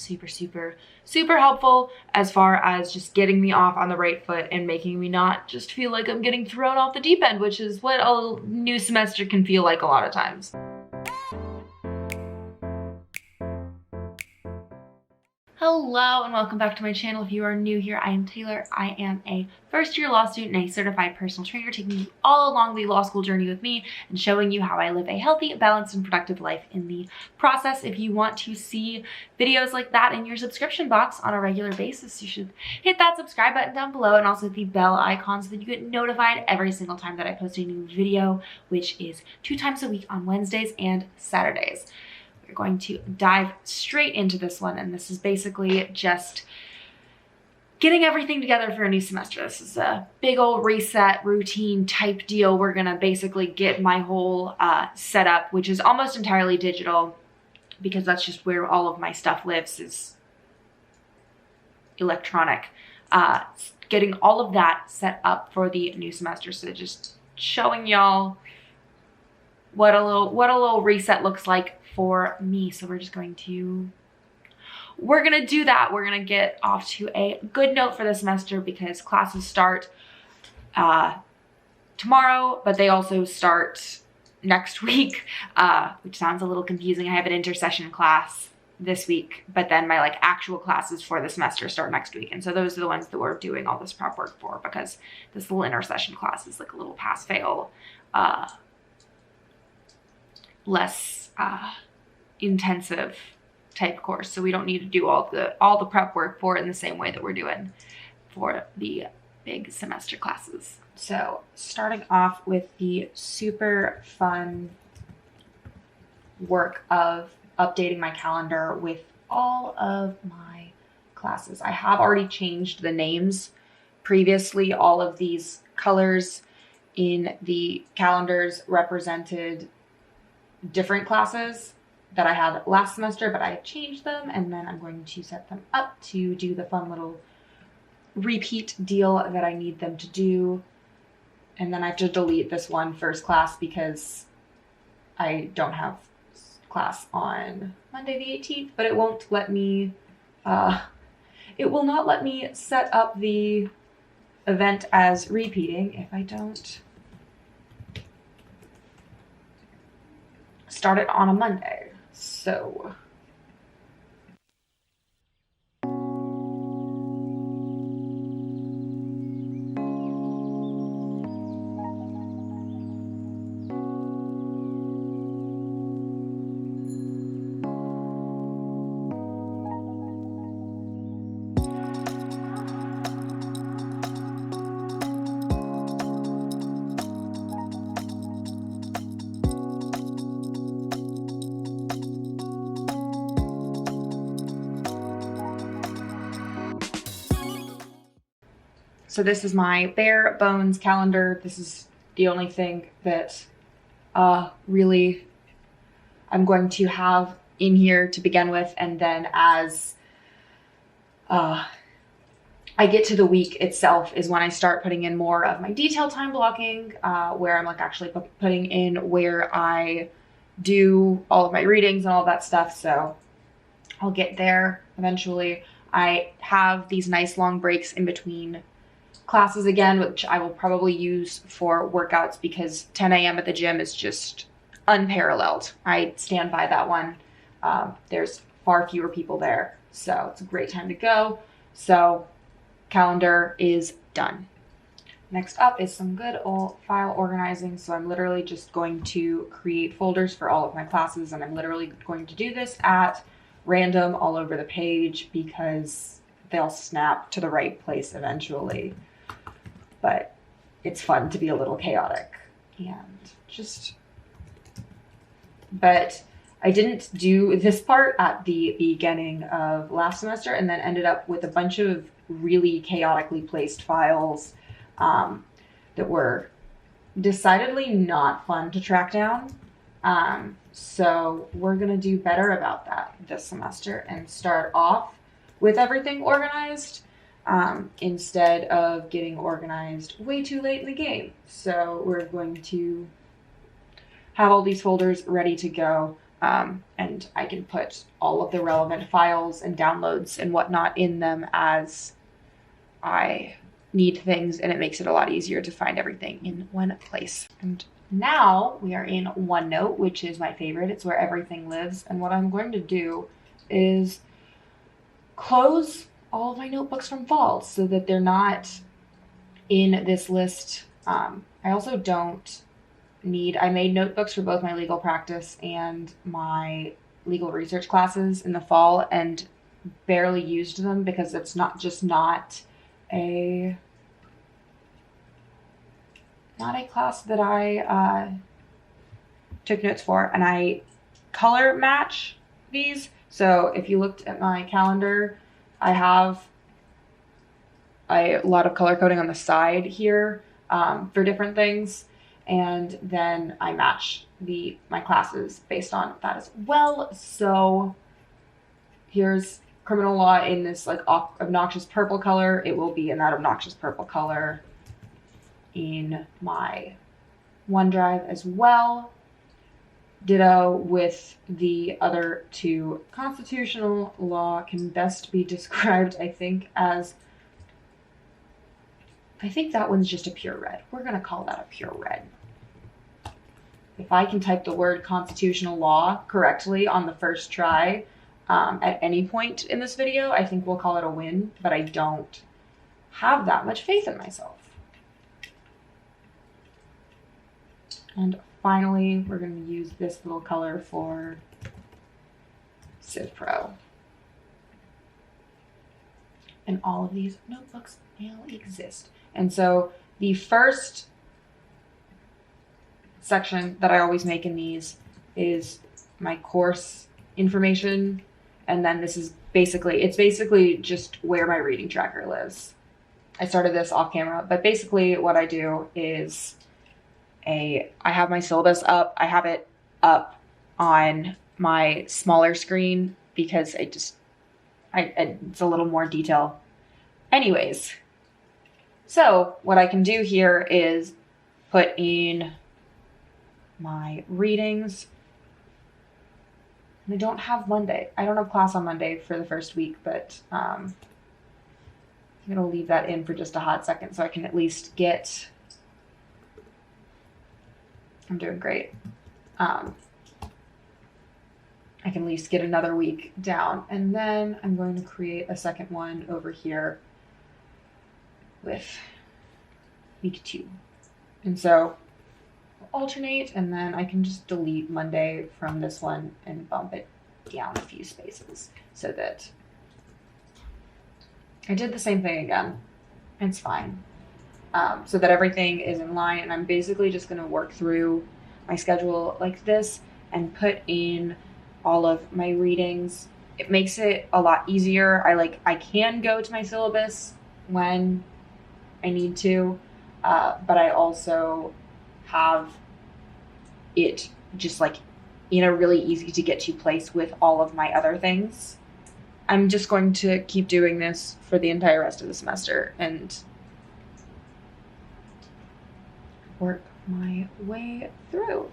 super, super, super helpful as far as just getting me off on the right foot and making me not just feel like I'm getting thrown off the deep end, which is what a new semester can feel like a lot of times. Hello and welcome back to my channel. If you are new here, I am Taylor. I am a first-year law student and a certified personal trainer, taking you all along the law school journey with me and showing you how I live a healthy, balanced, and productive life in the process. If you want to see videos like that in your subscription box on a regular basis, you should hit that subscribe button down below and also the bell icon so that you get notified every single time that I post a new video, which is 2 times a week on Wednesdays and Saturdays. We're going to dive straight into this one, and this is basically just getting everything together for a new semester. This is a big old reset routine type deal. We're gonna basically get my whole setup, which is almost entirely digital because that's just where all of my stuff lives, is electronic. Getting all of that set up for the new semester. So just showing y'all what a little reset looks like for me. So we're gonna do that. We're gonna get off to a good note for the semester because classes start tomorrow, but they also start next week, which sounds a little confusing. I have an intercession class this week, but then my actual classes for the semester start next week. And so those are the ones that we're doing all this prep work for, because this little intercession class is like a little pass-fail, less intensive type course. So we don't need to do all the prep work for it in the same way that we're doing for the big semester classes. So starting off with the super fun work of updating my calendar with all of my classes. I have already changed the names previously. All of these colors in the calendars represented different classes that I had last semester, but I changed them, and then I'm going to set them up to do the fun little repeat deal that I need them to do. And then I have to delete this one first class because I don't have class on Monday the 18th, but it won't let me, it will not let me set up the event as repeating if I don't start it on a Monday. So this is my bare bones calendar. This is the only thing that really I'm going to have in here to begin with. And then as I get to the week itself is when I start putting in more of my detailed time blocking, where I'm actually putting in where I do all of my readings and all that stuff. So I'll get there eventually. I have these nice long breaks in between classes again, which I will probably use for workouts because 10 a.m. at the gym is just unparalleled. I stand by that one. There's far fewer people there, so it's a great time to go. So calendar is done. Next up is some good old file organizing. So I'm literally just going to create folders for all of my classes, and I'm literally going to do this at random all over the page because they'll snap to the right place eventually. But it's fun to be a little chaotic but I didn't do this part at the beginning of last semester and then ended up with a bunch of really chaotically placed files that were decidedly not fun to track down. So we're gonna do better about that this semester and start off with everything organized instead of getting organized way too late in the game. So we're going to have all these folders ready to go And I can put all of the relevant files and downloads and whatnot in them as I need things, and it makes it a lot easier to find everything in one place. And now we are in OneNote, which is my favorite. It's where everything lives. And what I'm going to do is close all of my notebooks from fall so that they're not in this list. I also don't need, I made notebooks for both my legal practice and my legal research classes in the fall and barely used them because it's not a class that I took notes for, and I color match these. So if you looked at my calendar, I have a lot of color coding on the side here for different things, and then I match my classes based on that as well. So here's criminal law in this like obnoxious purple color. It will be in that obnoxious purple color in my OneDrive as well. Ditto with the other two. Constitutional law can best be described, I think that one's just a pure red. We're going to call that a pure red. If I can type the word constitutional law correctly on the first try at any point in this video, I think we'll call it a win, but I don't have that much faith in myself. And finally, we're going to use this little color for Civ Pro. And all of these notebooks now exist. And so the first section that I always make in these is my course information. And then this is basically just where my reading tracker lives. I started this off camera, but basically what I do is I have my syllabus up. I have it up on my smaller screen because it's a little more detail. Anyways, so what I can do here is put in my readings. And I don't have Monday. I don't have class on Monday for the first week, but I'm going to leave that in for just a hot second so I can at least get... I'm doing great. I can at least get another week down. And then I'm going to create a second one over here with week 2. And so I'll alternate, and then I can just delete Monday from this one and bump it down a few spaces so that I did the same thing again. It's fine. So that everything is in line, and I'm basically just going to work through my schedule like this and put in all of my readings. It makes it a lot easier. I can go to my syllabus when I need to, but I also have it just like in a really easy to get to place with all of my other things. I'm just going to keep doing this for the entire rest of the semester and work my way through.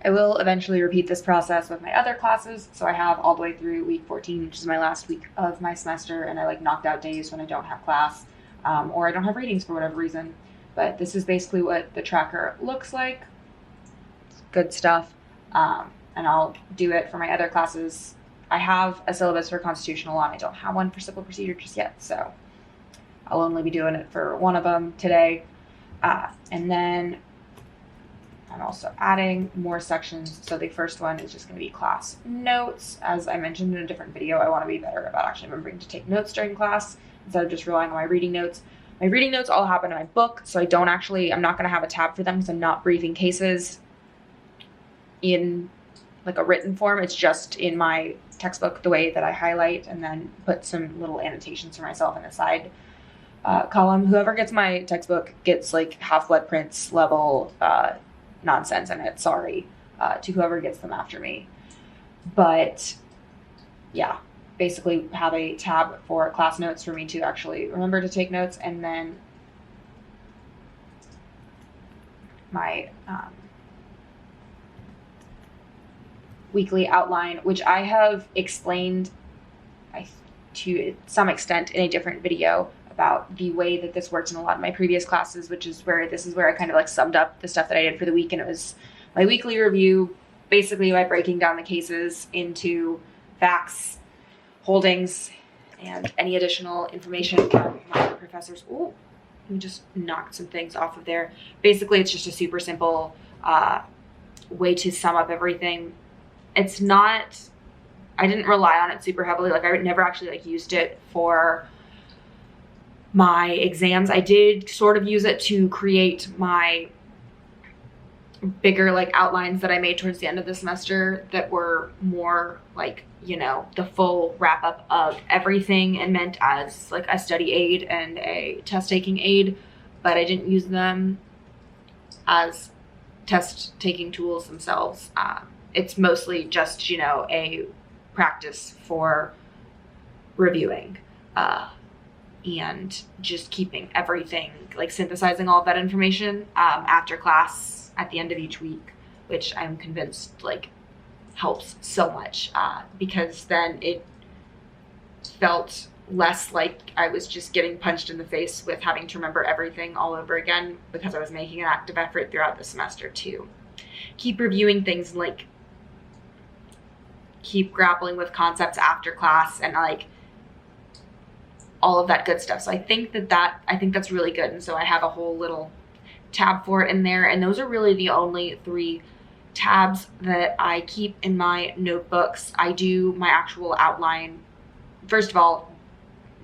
I will eventually repeat this process with my other classes, so I have all the way through week 14, which is my last week of my semester, and I like knocked out days when I don't have class, or I don't have readings for whatever reason. But this is basically what the tracker looks like. It's good stuff, and I'll do it for my other classes. I have a syllabus for constitutional law, and I don't have one for civil procedure just yet, so I'll only be doing it for one of them today. And then I'm also adding more sections. So the first one is just going to be class notes. As I mentioned in a different video, I want to be better about actually remembering to take notes during class instead of just relying on my reading notes. My reading notes all happen in my book, so I'm not going to have a tab for them because I'm not briefing cases in like a written form. It's just in my textbook, the way that I highlight and then put some little annotations for myself in the side column. Whoever gets my textbook gets like Half-Blood Prince level nonsense in it. Sorry to whoever gets them after me. But yeah, basically have a tab for class notes for me to actually remember to take notes, and then my weekly outline, which I have explained to some extent in a different video about the way that this works in a lot of my previous classes, which is where I kind of like summed up the stuff that I did for the week. And it was my weekly review, basically by breaking down the cases into facts, holdings, and any additional information from my professors. Ooh, let me just knock some things off of there. Basically, it's just a super simple way to sum up everything. It's not, I didn't rely on it super heavily. Like I never actually like used it for my exams. I did sort of use it to create my bigger like outlines that I made towards the end of the semester that were more like, you know, the full wrap up of everything and meant as like a study aid and a test taking aid, but I didn't use them as test taking tools themselves. It's mostly just, you know, a practice for reviewing and just keeping everything, like synthesizing all of that information after class at the end of each week, which I'm convinced like helps so much because then it felt less like I was just getting punched in the face with having to remember everything all over again, because I was making an active effort throughout the semester to keep reviewing things and like keep grappling with concepts after class and like all of that good stuff. So I think that's really good. And so I have a whole little tab for it in there. And those are really the only 3 tabs that I keep in my notebooks. I do my actual outline, first of all,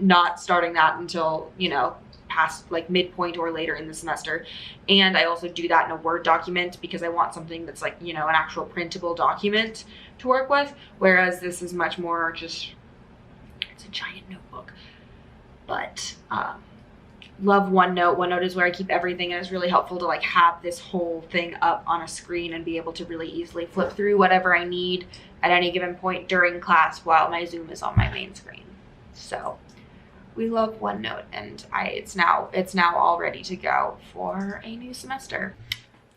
not starting that until, you know, past like midpoint or later in the semester. And I also do that in a Word document because I want something that's like, you know, an actual printable document to work with. Whereas this is much more just, it's a giant notebook. But love OneNote. OneNote is where I keep everything, and it's really helpful to like have this whole thing up on a screen and be able to really easily flip through whatever I need at any given point during class while my Zoom is on my main screen. So we love OneNote, and it's now all ready to go for a new semester.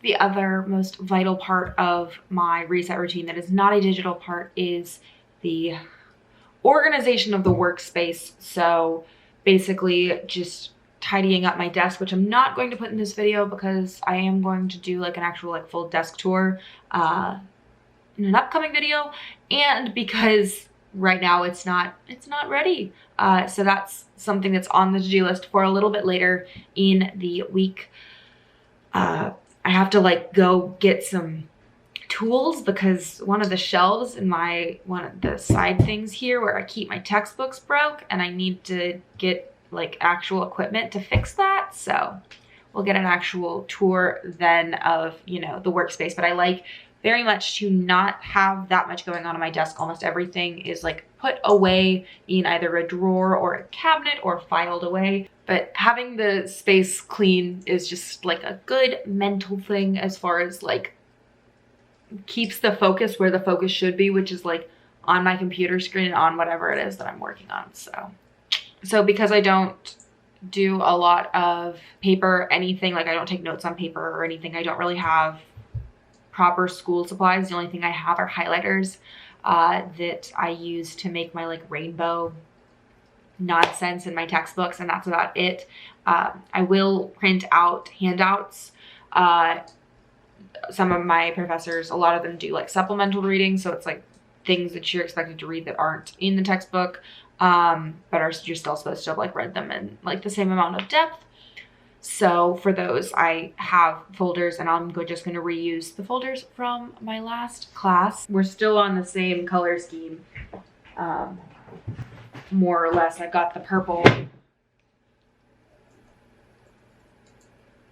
The other most vital part of my reset routine that is not a digital part is the organization of the workspace. So basically just tidying up my desk, which I'm not going to put in this video because I am going to do like an actual like full desk tour in an upcoming video, and because right now it's not ready. So that's something that's on the to-do list for a little bit later in the week. I have to like go get some tools because one of the shelves in one of the side things here where I keep my textbooks broke, and I need to get like actual equipment to fix that. So we'll get an actual tour then of, you know, the workspace. But I like very much to not have that much going on my desk. Almost everything is like put away in either a drawer or a cabinet or filed away. But having the space clean is just like a good mental thing as far as like keeps the focus where the focus should be, which is like on my computer screen and on whatever it is that I'm working on. So because I don't do a lot of paper, anything, like I don't take notes on paper or anything, I don't really have proper school supplies. The only thing I have are highlighters that I use to make my like rainbow nonsense in my textbooks, and that's about it. I will print out handouts. Some of my professors, a lot of them do like supplemental reading, so it's like things that you're expected to read that aren't in the textbook, but you're still supposed to have like read them in like the same amount of depth. So for those, I have folders, and I'm just going to reuse the folders from my last class. We're still on the same color scheme, more or less. I've got the purple.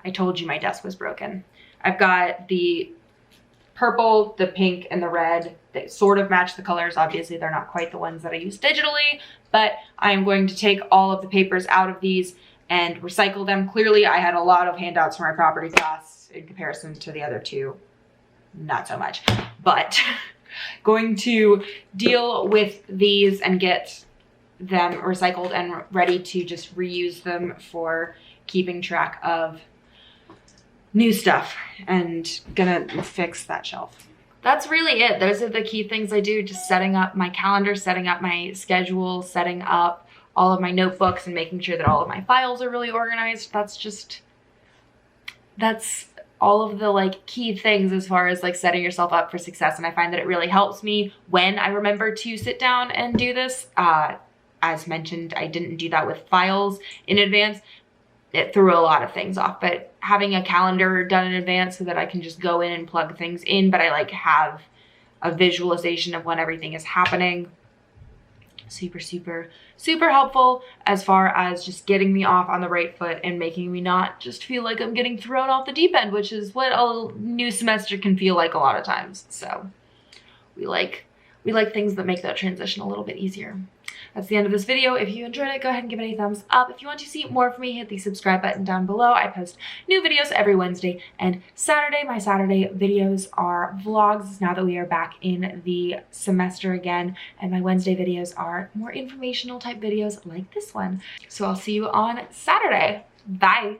I told you my desk was broken. I've got the purple, the pink, and the red that sort of match the colors. Obviously, they're not quite the ones that I use digitally, but I am going to take all of the papers out of these and recycle them. Clearly, I had a lot of handouts for my property class in comparison to the other two. Not so much, but going to deal with these and get them recycled and ready to just reuse them for keeping track of new stuff, and gonna fix that shelf. That's really it. Those are the key things I do, just setting up my calendar, setting up my schedule, setting up all of my notebooks, and making sure that all of my files are really organized. That's all of the like key things as far as like setting yourself up for success. And I find that it really helps me when I remember to sit down and do this. As mentioned, I didn't do that with files in advance. It threw a lot of things off, but having a calendar done in advance so that I can just go in and plug things in, but I like have a visualization of when everything is happening. Super, super, super helpful as far as just getting me off on the right foot and making me not just feel like I'm getting thrown off the deep end, which is what a new semester can feel like a lot of times. So we like things that make that transition a little bit easier. That's the end of this video. If you enjoyed it, go ahead and give it a thumbs up. If you want to see more from me, hit the subscribe button down below. I post new videos every Wednesday and Saturday. My Saturday videos are vlogs now that we are back in the semester again. And my Wednesday videos are more informational type videos like this one. So I'll see you on Saturday. Bye.